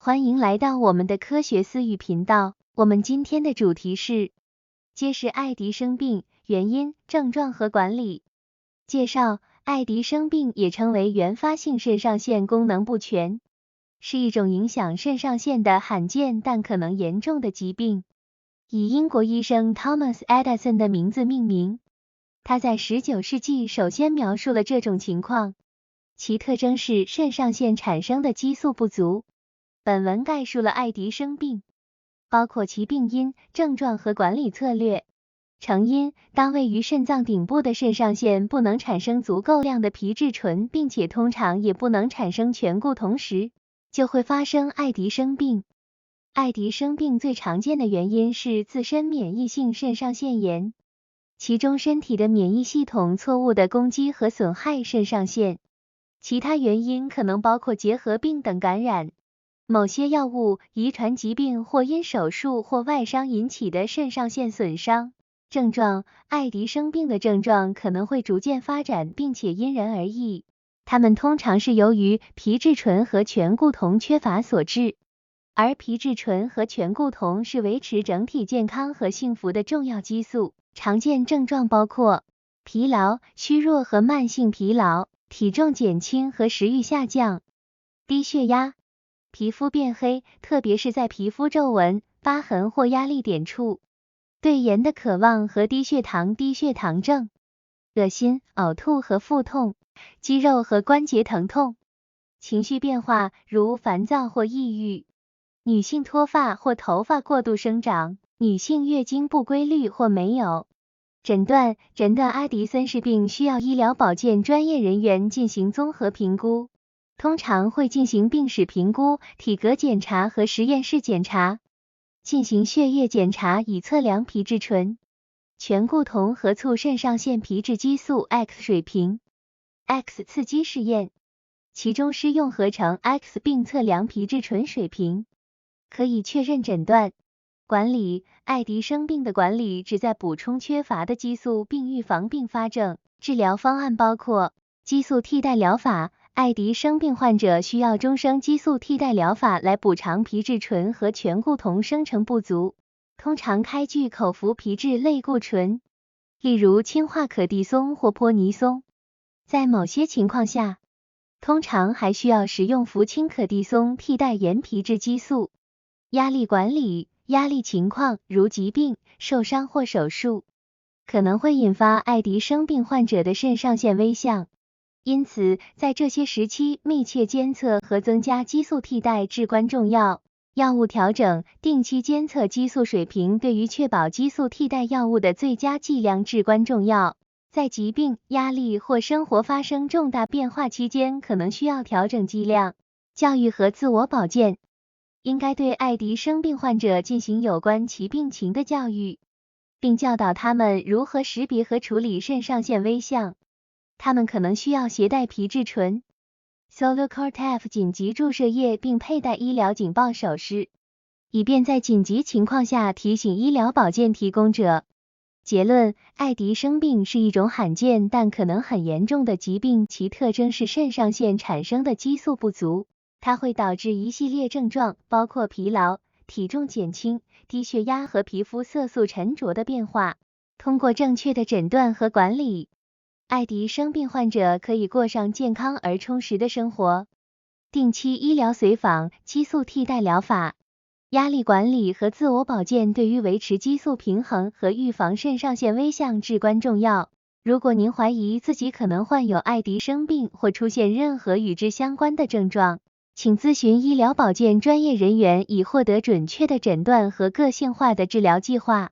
欢迎来到我们的科学思语频道。我们今天的主题是揭示爱迪生病原因、症状和管理。介绍：爱迪生病也称为原发性肾上腺功能不全，是一种影响肾上腺的罕见但可能严重的疾病，以英国医生 Thomas Edison 的名字命名。他在19世纪首先描述了这种情况，其特征是肾上腺产生的激素不足。本文概述了爱迪生病，包括其病因、症状和管理策略。成因：当位于肾脏顶部的肾上腺不能产生足够量的皮质醇，并且通常也不能产生醛固酮时，就会发生爱迪生病。爱迪生病最常见的原因是自身免疫性肾上腺炎，其中身体的免疫系统错误的攻击和损害肾上腺。其他原因可能包括结核病等感染、某些药物、遗传疾病或因手术或外伤引起的肾上腺损伤。症状：爱迪生病的症状可能会逐渐发展，并且因人而异。它们通常是由于皮质醇和醛固酮缺乏所致，而皮质醇和醛固酮是维持整体健康和幸福的重要激素。常见症状包括疲劳、虚弱和慢性疲劳，体重减轻和食欲下降，低血压，皮肤变黑，特别是在皮肤皱纹、疤痕或压力点处，对盐的渴望和低血糖症，恶心、呕吐和腹痛，肌肉和关节疼痛，情绪变化如烦躁或抑郁，女性脱发或头发过度生长，女性月经不规律或没有。诊断爱迪生氏病需要医疗保健专业人员进行综合评估，通常会进行病史评估、体格检查和实验室检查，进行血液检查以测量皮质醇、醛固酮和促肾上腺皮质激素 X 水平。X 刺激试验，其中施用合成 X 并测量皮质醇水平，可以确认诊断。管理：爱迪生病的管理旨在补充缺乏的激素并预防并发症。治疗方案包括激素替代疗法，爱迪生病患者需要终生激素替代疗法来补偿皮质醇和醛固酮生成不足，通常开具口服皮质类固醇，例如氢化可地松或泼尼松。在某些情况下，通常还需要使用氟氢可地松替代盐皮质激素。压力管理：压力情况如疾病、受伤或手术，可能会引发爱迪生病患者的肾上腺微象，因此在这些时期密切监测和增加激素替代至关重要。药物调整：定期监测激素水平对于确保激素替代药物的最佳剂量至关重要。在疾病、压力或生活发生重大变化期间，可能需要调整剂量。教育和自我保健：应该对爱迪生病患者进行有关其病情的教育，并教导他们如何识别和处理肾上腺微象。他们可能需要携带皮质醇、Solocort-F 紧急注射液，并佩戴医疗警报手势，以便在紧急情况下提醒医疗保健提供者。结论：爱迪生病是一种罕见但可能很严重的疾病，其特征是肾上腺产生的激素不足。它会导致一系列症状，包括疲劳、体重减轻、低血压和皮肤色素沉着的变化。通过正确的诊断和管理，爱迪生病患者可以过上健康而充实的生活。定期医疗随访、激素替代疗法、压力管理和自我保健对于维持激素平衡和预防肾上腺微象至关重要。如果您怀疑自己可能患有爱迪生病或出现任何与之相关的症状，请咨询医疗保健专业人员以获得准确的诊断和个性化的治疗计划。